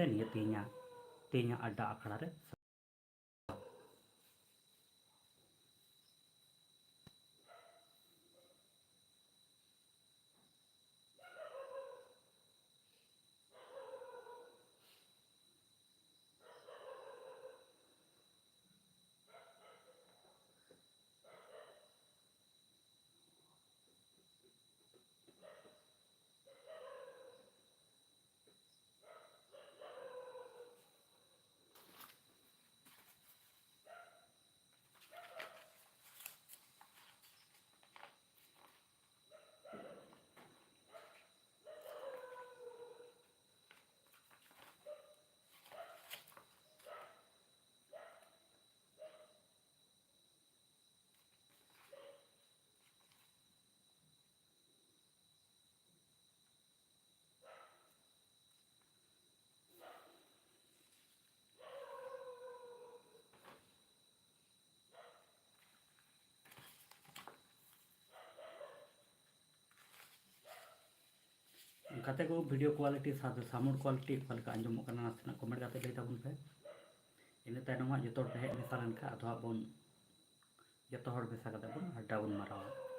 से निया तेኛ अड्डा आखड़ा रे कते को वीडियो क्वालिटी साउंड क्वालिटी का आंजमोग करना नासेना कमेंट करते लई ताबुन पे इन तायनम जो पे हेज मेसा लेनखा अदो बन जो बेसा बन अड्डा बन मारावा।